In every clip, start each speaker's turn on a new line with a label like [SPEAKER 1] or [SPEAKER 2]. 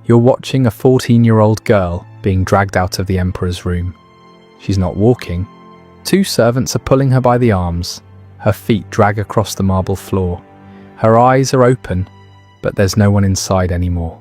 [SPEAKER 1] You're watching a 14-year-old girl being dragged out of the emperor's room. She's not walking. Two servants are pulling her by the arms. Her feet drag across the marble floor. Her eyes are open, but there's no one inside anymore.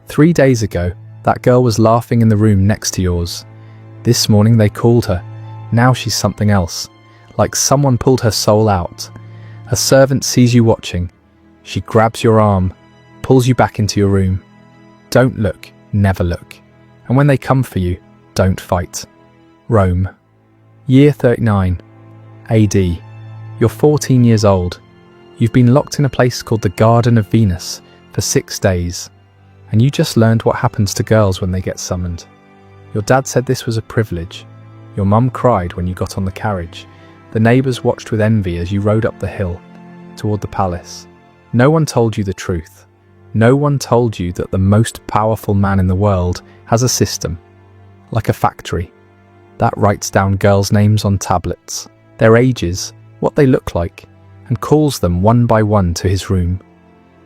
[SPEAKER 1] 3 days ago, that girl was laughing in the room next to yours. This morning they called her. Now she's something else, like someone pulled her soul out. A servant sees you watching. She grabs your arm, pulls you back into your room. Don't look, never look. And when they come for you, don't fight. Rome. Year 39. AD. You're 14 years old. You've been locked in a place called the Garden of Venus for 6 days. And you just learned what happens to girls when they get summoned. Your dad said this was a privilege. Your mum cried when you got on the carriage. The neighbours watched with envy as you rode up the hill toward the palace. No one told you the truth. No one told you that the most powerful man in the world has a system, like a factory, that writes down girls' names on tablets, their ages, what they look like, and calls them one by one to his room.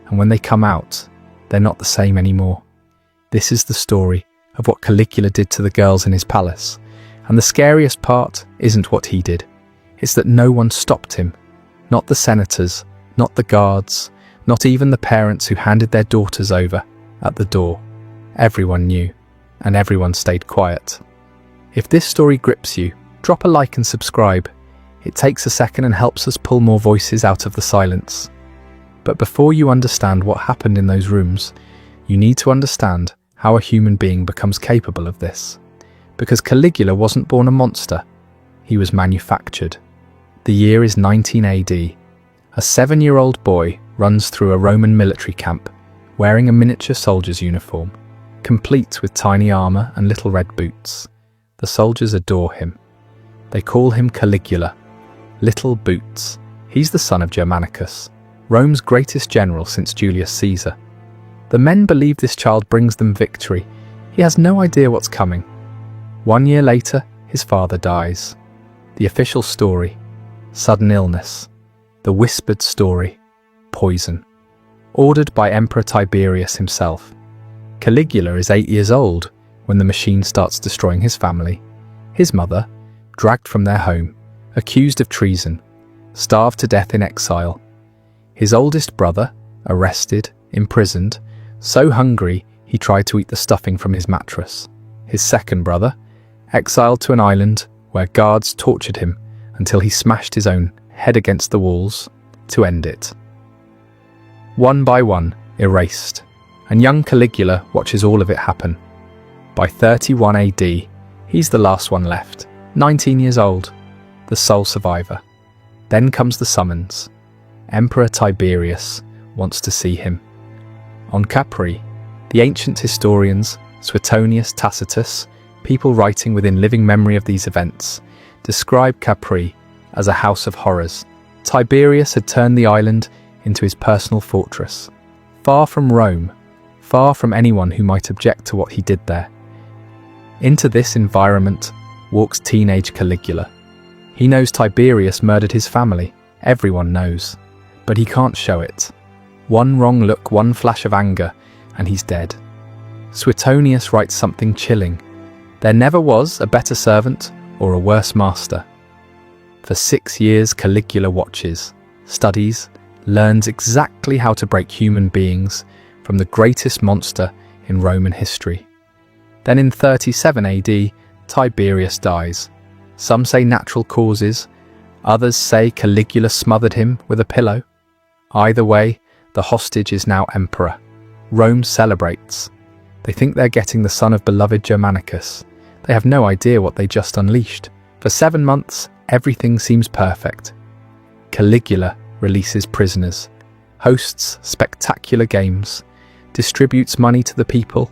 [SPEAKER 1] And when they come out, they're not the same anymore. This is the story of what Caligula did to the girls in his palace. And the scariest part isn't what he did. It's that no one stopped him. Not the senators, not the guards, not even the parents who handed their daughters over at the door. Everyone knew, and everyone stayed quiet. If this story grips you, drop a like and subscribe. It takes a second and helps us pull more voices out of the silence. But before you understand what happened in those rooms, you need to understand how a human being becomes capable of this. Because Caligula wasn't born a monster, he was manufactured. The year is 19 AD. A 7-year-old boy runs through a Roman military camp, wearing a miniature soldier's uniform, complete with tiny armour and little red boots. The soldiers adore him. They call him Caligula, Little Boots. He's the son of Germanicus, Rome's greatest general since Julius Caesar. The men believe this child brings them victory. He has no idea what's coming. 1 year later, his father dies. The official story: sudden illness. The whispered story: poison. Ordered by Emperor Tiberius himself. Caligula is 8 years old when the machine starts destroying his family. His mother, dragged from their home, accused of treason, starved to death in exile. His oldest brother, arrested, imprisoned, so hungry he tried to eat the stuffing from his mattress. His second brother, exiled to an island where guards tortured him until he smashed his own head against the walls to end it. One by one, erased, and young Caligula watches all of it happen. By 31 AD, he's the last one left, 19 years old, the sole survivor. Then comes the summons. Emperor Tiberius wants to see him. On Capri, the ancient historians, Suetonius, Tacitus, people writing within living memory of these events, describe Capri as a house of horrors. Tiberius had turned the island into his personal fortress. Far from Rome, far from anyone who might object to what he did there. Into this environment walks teenage Caligula. He knows Tiberius murdered his family. Everyone knows. But he can't show it. One wrong look, one flash of anger, and he's dead. Suetonius writes something chilling. There never was a better servant or a worse master. For 6 years, Caligula watches, studies, learns exactly how to break human beings from the greatest monster in Roman history. Then in 37 AD, Tiberius dies. Some say natural causes, others say Caligula smothered him with a pillow. Either way, the hostage is now emperor. Rome celebrates. They think they're getting the son of beloved Germanicus. They have no idea what they just unleashed. For 7 months, everything seems perfect. Caligula releases prisoners, hosts spectacular games, distributes money to the people.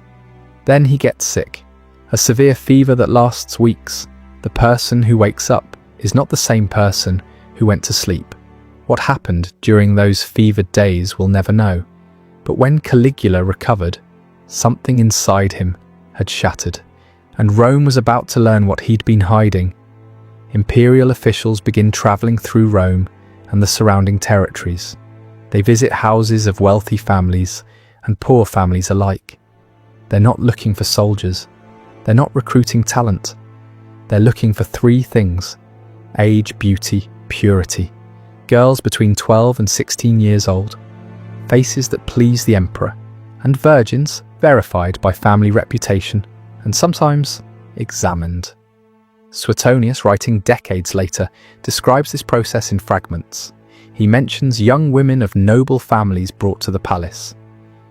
[SPEAKER 1] Then he gets sick, a severe fever that lasts weeks. The person who wakes up is not the same person who went to sleep. What happened during those fevered days we'll never know. But when Caligula recovered, something inside him had shattered, and Rome was about to learn what he'd been hiding. Imperial officials begin traveling through Rome and the surrounding territories. They visit houses of wealthy families and poor families alike. They're not looking for soldiers. They're not recruiting talent. They're looking for three things: age, beauty, purity. Girls between 12 and 16 years old, faces that please the emperor, and virgins verified by family reputation and sometimes examined. Suetonius, writing decades later, describes this process in fragments. He mentions young women of noble families brought to the palace.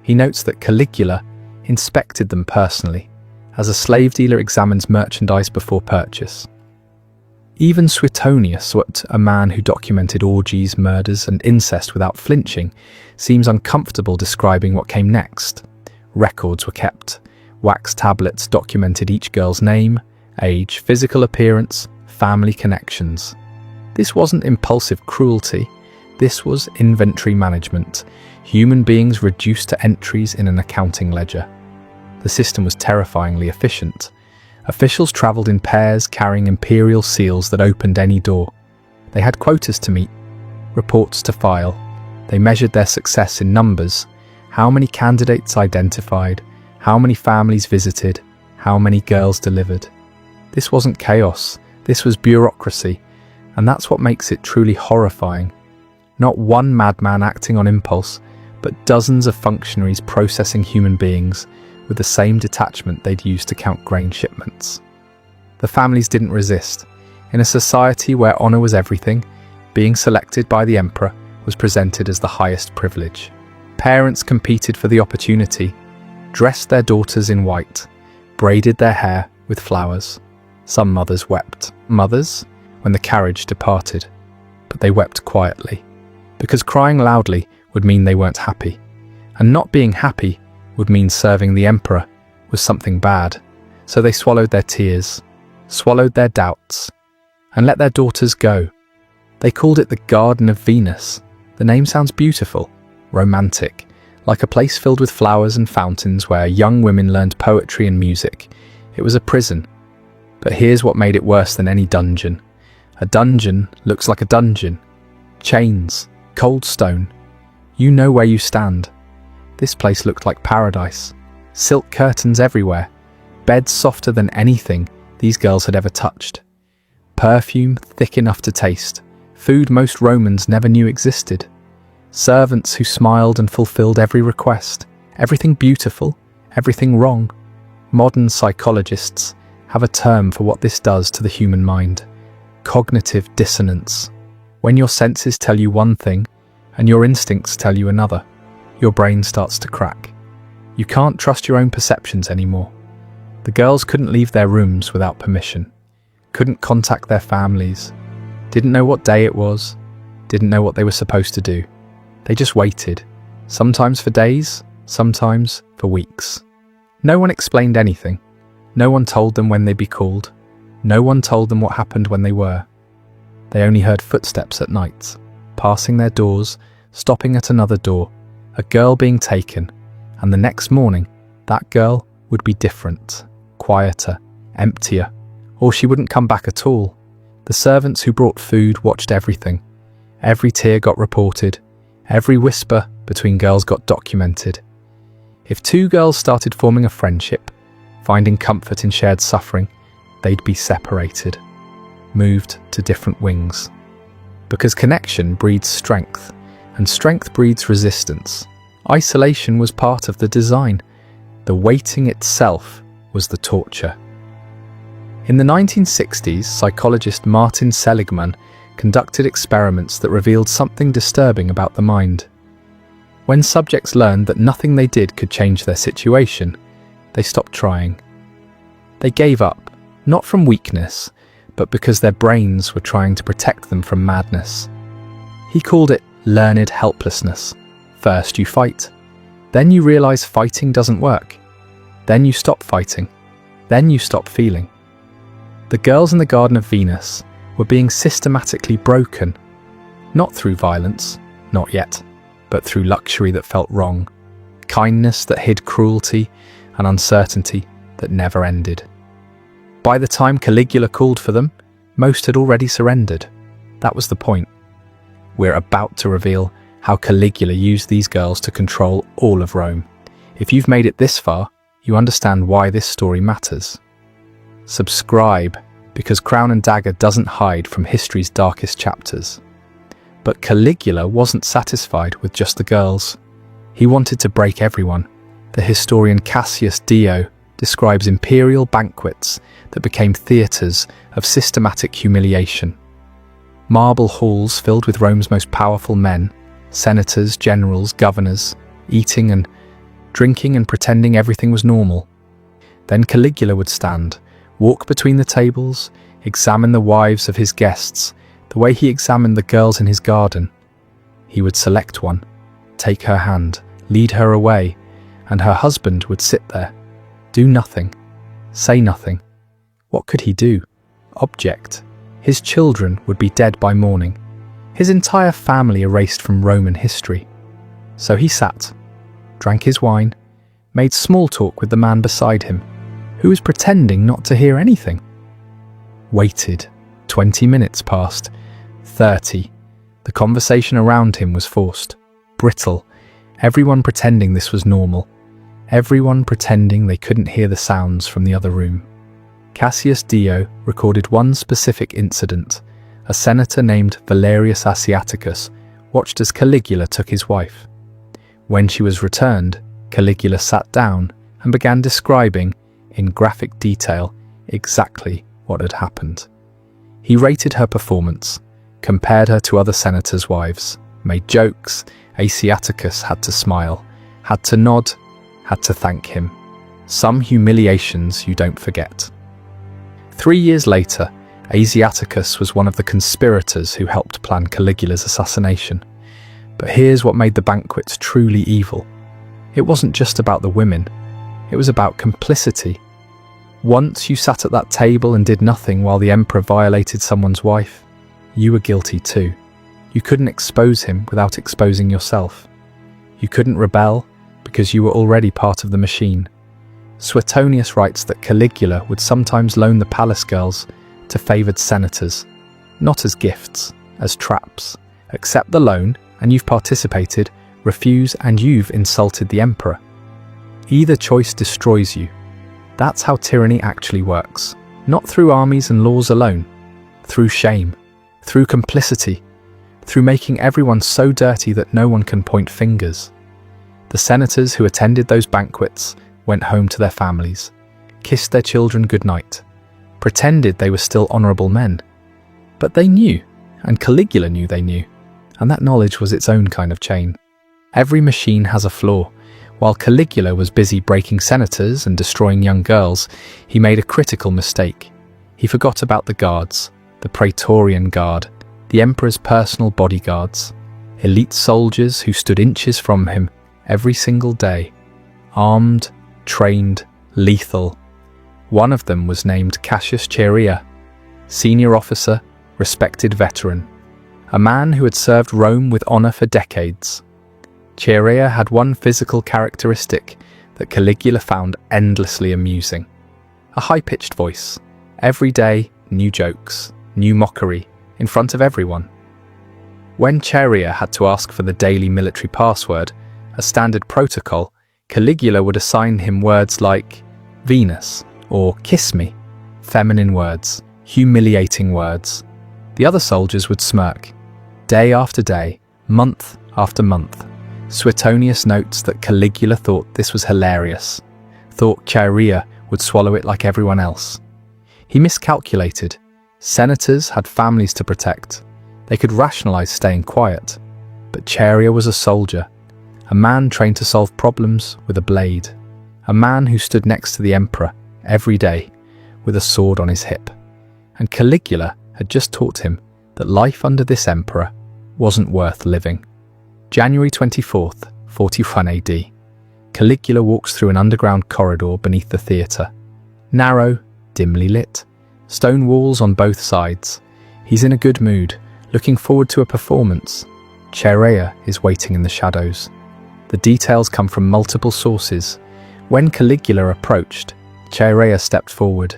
[SPEAKER 1] He notes that Caligula inspected them personally, as a slave dealer examines merchandise before purchase. Even Suetonius, a man who documented orgies, murders, and incest without flinching, seems uncomfortable describing what came next. Records were kept. Wax tablets documented each girl's name, age, physical appearance, family connections. This wasn't impulsive cruelty. This was inventory management, human beings reduced to entries in an accounting ledger. The system was terrifyingly efficient. Officials travelled in pairs carrying imperial seals that opened any door. They had quotas to meet, reports to file. They measured their success in numbers: how many candidates identified, how many families visited, how many girls delivered. This wasn't chaos, this was bureaucracy, and that's what makes it truly horrifying. Not one madman acting on impulse, but dozens of functionaries processing human beings with the same detachment they'd used to count grain shipments. The families didn't resist. In a society where honour was everything, being selected by the emperor was presented as the highest privilege. Parents competed for the opportunity, dressed their daughters in white, braided their hair with flowers. Some mothers wept. Mothers, when the carriage departed, but they wept quietly, because crying loudly would mean they weren't happy, and not being happy would mean serving the emperor was something bad. So they swallowed their tears, swallowed their doubts, and let their daughters go. They called it the Garden of Venus. The name sounds beautiful, romantic, like a place filled with flowers and fountains where young women learned poetry and music. It was a prison. But here's what made it worse than any dungeon. A dungeon looks like a dungeon. Chains, cold stone. You know where you stand. This place looked like paradise. Silk curtains everywhere. Beds softer than anything these girls had ever touched. Perfume thick enough to taste. Food most Romans never knew existed. Servants who smiled and fulfilled every request. Everything beautiful, everything wrong. Modern psychologists have a term for what this does to the human mind: cognitive dissonance. When your senses tell you one thing and your instincts tell you another, your brain starts to crack. You can't trust your own perceptions anymore. The girls couldn't leave their rooms without permission, couldn't contact their families, didn't know what day it was, didn't know what they were supposed to do. They just waited, sometimes for days, sometimes for weeks. No one explained anything. No one told them when they'd be called. No one told them what happened when they were. They only heard footsteps at night, passing their doors, stopping at another door, a girl being taken, and the next morning, that girl would be different, quieter, emptier, or she wouldn't come back at all. The servants who brought food watched everything. Every tear got reported. Every whisper between girls got documented. If two girls started forming a friendship, finding comfort in shared suffering, they'd be separated, moved to different wings. Because connection breeds strength, and strength breeds resistance. Isolation was part of the design. The waiting itself was the torture. In the 1960s, psychologist Martin Seligman conducted experiments that revealed something disturbing about the mind. When subjects learned that nothing they did could change their situation, they stopped trying. They gave up, not from weakness, but because their brains were trying to protect them from madness. He called it learned helplessness. First you fight, then you realize fighting doesn't work. Then you stop fighting, then you stop feeling. The girls in the Garden of Venus were being systematically broken, not through violence, not yet, but through luxury that felt wrong, kindness that hid cruelty, and uncertainty that never ended. By the time Caligula called for them, most had already surrendered. That was the point. We're about to reveal how Caligula used these girls to control all of Rome. If you've made it this far, you understand why this story matters. Subscribe, because Crown and Dagger doesn't hide from history's darkest chapters. But Caligula wasn't satisfied with just the girls. He wanted to break everyone. The historian Cassius Dio describes imperial banquets that became theatres of systematic humiliation. Marble halls filled with Rome's most powerful men, senators, generals, governors, eating and drinking and pretending everything was normal. Then Caligula would stand, walk between the tables, examine the wives of his guests, the way he examined the girls in his garden. He would select one, take her hand, lead her away, and her husband would sit there, do nothing, say nothing. What could he do? Object. His children would be dead by morning, his entire family erased from Roman history. So he sat, drank his wine, made small talk with the man beside him, who was pretending not to hear anything. Waited. 20 minutes passed. 30. The conversation around him was forced, brittle, everyone pretending this was normal, everyone pretending they couldn't hear the sounds from the other room. Cassius Dio recorded one specific incident. A senator named Valerius Asiaticus watched as Caligula took his wife. When she was returned, Caligula sat down and began describing, in graphic detail, exactly what had happened. He rated her performance, compared her to other senators' wives, made jokes. Asiaticus had to smile, had to nod, had to thank him. Some humiliations you don't forget. 3 years later, Asiaticus was one of the conspirators who helped plan Caligula's assassination. But here's what made the banquets truly evil. It wasn't just about the women. It was about complicity. Once you sat at that table and did nothing while the emperor violated someone's wife, you were guilty too. You couldn't expose him without exposing yourself. You couldn't rebel because you were already part of the machine. Suetonius writes that Caligula would sometimes loan the palace girls to favoured senators, not as gifts, as traps. Accept the loan and you've participated, refuse and you've insulted the emperor. Either choice destroys you. That's how tyranny actually works, not through armies and laws alone, through shame, through complicity, through making everyone so dirty that no one can point fingers. The senators who attended those banquets went home to their families, kissed their children goodnight, pretended they were still honourable men. But they knew, and Caligula knew they knew, and that knowledge was its own kind of chain. Every machine has a flaw. While Caligula was busy breaking senators and destroying young girls, he made a critical mistake. He forgot about the guards, the Praetorian Guard, the emperor's personal bodyguards, elite soldiers who stood inches from him every single day, armed, trained, lethal. One of them was named Cassius Chaerea, senior officer, respected veteran, a man who had served Rome with honour for decades. Chaerea had one physical characteristic that Caligula found endlessly amusing: a high-pitched voice. Every day, new jokes, new mockery, in front of everyone. When Chaerea had to ask for the daily military password, a standard protocol, Caligula would assign him words like Venus or kiss me, feminine words, humiliating words. The other soldiers would smirk. Day after day, month after month, Suetonius notes that Caligula thought this was hilarious, thought Chaerea would swallow it like everyone else. He miscalculated. Senators had families to protect. They could rationalize staying quiet. But Chaerea was a soldier, a man trained to solve problems with a blade, a man who stood next to the emperor every day with a sword on his hip. And Caligula had just taught him that life under this emperor wasn't worth living. January 24th, 41 AD. Caligula walks through an underground corridor beneath the theatre. Narrow, dimly lit, stone walls on both sides. He's in a good mood, looking forward to a performance. Chaerea is waiting in the shadows. The details come from multiple sources. When Caligula approached, Chaerea stepped forward.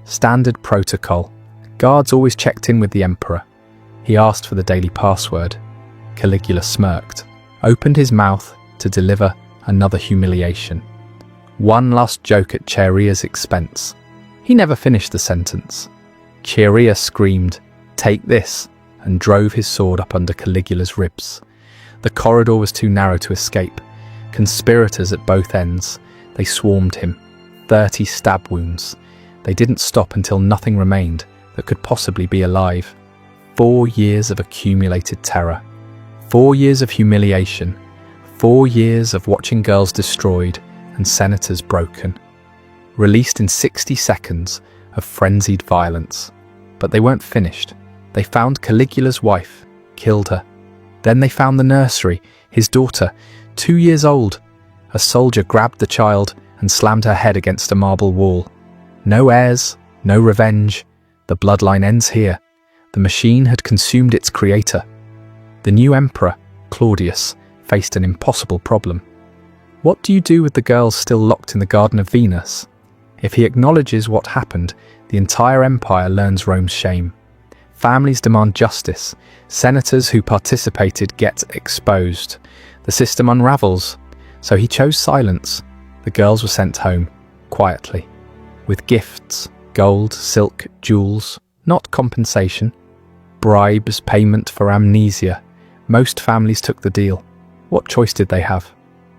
[SPEAKER 1] Standard protocol. Guards always checked in with the emperor. He asked for the daily password. Caligula smirked, opened his mouth to deliver another humiliation. One last joke at Chaerea's expense. He never finished the sentence. Chaerea screamed, "Take this," and drove his sword up under Caligula's ribs. The corridor was too narrow to escape. Conspirators at both ends. They swarmed him. 30 stab wounds. They didn't stop until nothing remained that could possibly be alive. 4 years of accumulated terror. 4 years of humiliation. 4 years of watching girls destroyed and senators broken. Released in 60 seconds of frenzied violence. But they weren't finished. They found Caligula's wife, killed her. Then they found the nursery, his daughter, 2 years old. A soldier grabbed the child and slammed her head against a marble wall. No heirs, no revenge. The bloodline ends here. The machine had consumed its creator. The new emperor, Claudius, faced an impossible problem. What do you do with the girls still locked in the Garden of Venus? If he acknowledges what happened, the entire empire learns Rome's shame. Families demand justice. Senators who participated get exposed. The system unravels. So he chose silence. The girls were sent home, quietly, with gifts, gold, silk, jewels, not compensation. Bribes, payment for amnesia. Most families took the deal. What choice did they have?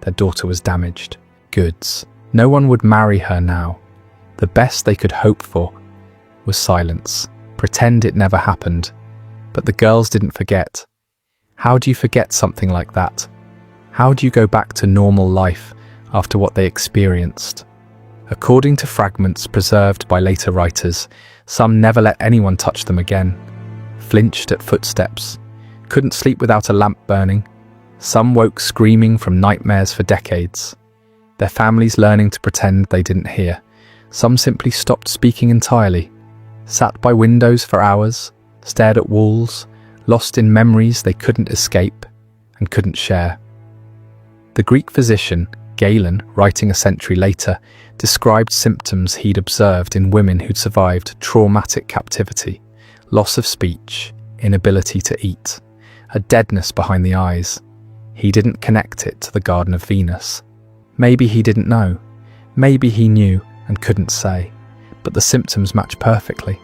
[SPEAKER 1] Their daughter was damaged. Goods. No one would marry her now. The best they could hope for was silence. Pretend it never happened. But the girls didn't forget. How do you forget something like that? How do you go back to normal life after what they experienced? According to fragments preserved by later writers, some never let anyone touch them again. Flinched at footsteps. Couldn't sleep without a lamp burning. Some woke screaming from nightmares for decades. Their families learning to pretend they didn't hear. Some simply stopped speaking entirely. Sat by windows for hours, stared at walls, lost in memories they couldn't escape and couldn't share. The Greek physician, Galen, writing a century later, described symptoms he'd observed in women who'd survived traumatic captivity, loss of speech, inability to eat, a deadness behind the eyes. He didn't connect it to the Garden of Venus. Maybe he didn't know. Maybe he knew and couldn't say. But the symptoms match perfectly.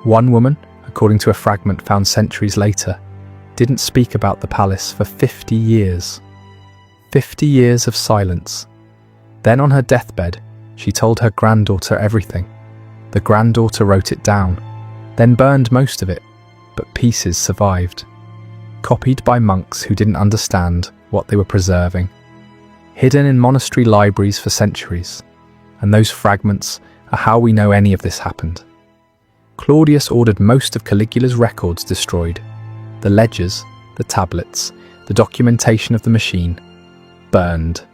[SPEAKER 1] One woman, according to a fragment found centuries later, didn't speak about the palace for 50 years. 50 years of silence. Then on her deathbed, she told her granddaughter everything. The granddaughter wrote it down, then burned most of it, but pieces survived. Copied by monks who didn't understand what they were preserving. Hidden in monastery libraries for centuries. And those fragments are how we know any of this happened. Claudius ordered most of Caligula's records destroyed. The ledgers, the tablets, the documentation of the machine, burned.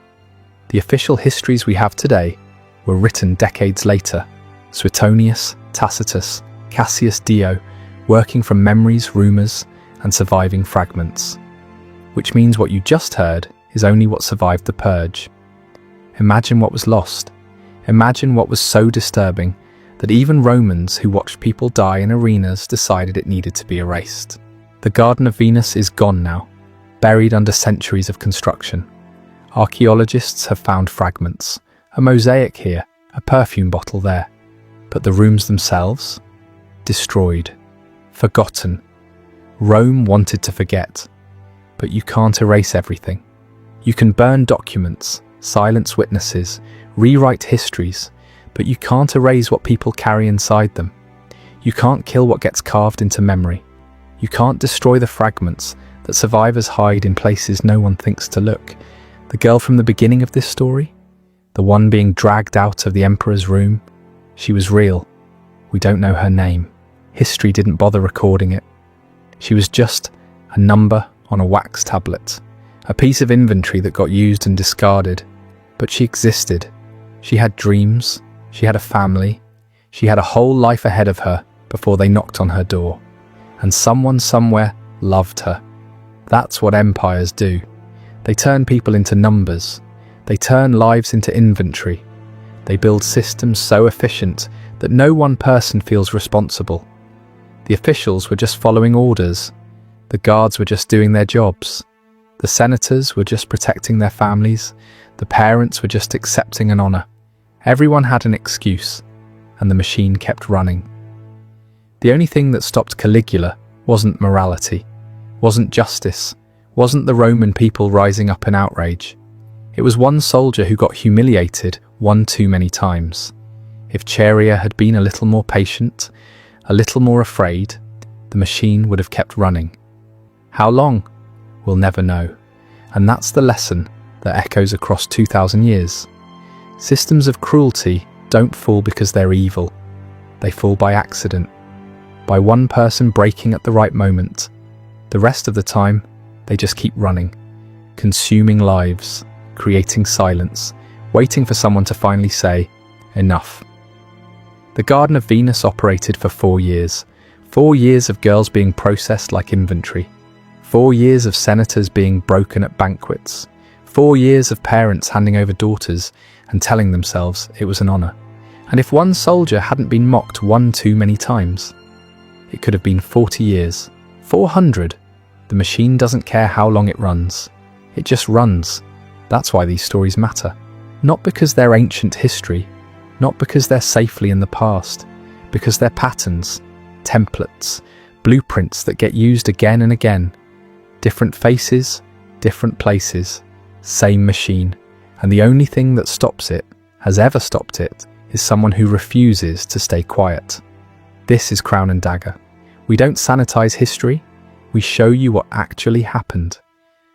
[SPEAKER 1] The official histories we have today were written decades later. Suetonius, Tacitus, Cassius Dio, working from memories, rumours, and surviving fragments. Which means what you just heard is only what survived the purge. Imagine what was lost. Imagine what was so disturbing that even Romans who watched people die in arenas decided it needed to be erased. The Garden of Venus is gone now, buried under centuries of construction. Archaeologists have found fragments, a mosaic here, a perfume bottle there. But the rooms themselves? Destroyed. Forgotten. Rome wanted to forget. But you can't erase everything. You can burn documents, silence witnesses, rewrite histories, but you can't erase what people carry inside them. You can't kill what gets carved into memory. You can't destroy the fragments that survivors hide in places no one thinks to look. The girl from the beginning of this story, the one being dragged out of the emperor's room, she was real. We don't know her name. History didn't bother recording it. She was just a number on a wax tablet, a piece of inventory that got used and discarded. But she existed. She had dreams. She had a family. She had a whole life ahead of her before they knocked on her door. And someone somewhere loved her. That's what empires do. They turn people into numbers. They turn lives into inventory. They build systems so efficient that no one person feels responsible. The officials were just following orders. The guards were just doing their jobs. The senators were just protecting their families. The parents were just accepting an honor. Everyone had an excuse, and the machine kept running. The only thing that stopped Caligula wasn't morality, wasn't justice, wasn't the Roman people rising up in outrage. It was one soldier who got humiliated one too many times. If Charia had been a little more patient, a little more afraid, the machine would have kept running. How long? We'll never know. And that's the lesson that echoes across 2,000 years. Systems of cruelty don't fall because they're evil. They fall by accident, by one person breaking at the right moment. The rest of the time, they just keep running, consuming lives, creating silence, waiting for someone to finally say, enough. The Garden of Venus operated for 4 years. 4 years of girls being processed like inventory. 4 years of senators being broken at banquets. 4 years of parents handing over daughters and telling themselves it was an honor. And if one soldier hadn't been mocked one too many times, it could have been 40 years, 400. The machine doesn't care how long it runs. It just runs. That's why these stories matter. Not because they're ancient history, not because they're safely in the past, because they're patterns, templates, blueprints that get used again and again. Different faces, different places, same machine. And the only thing that stops it, has ever stopped it, is someone who refuses to stay quiet. This is Crown and Dagger. We don't sanitize history, we show you what actually happened.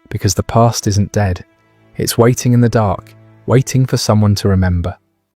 [SPEAKER 1] Because the past isn't dead. It's waiting in the dark, waiting for someone to remember.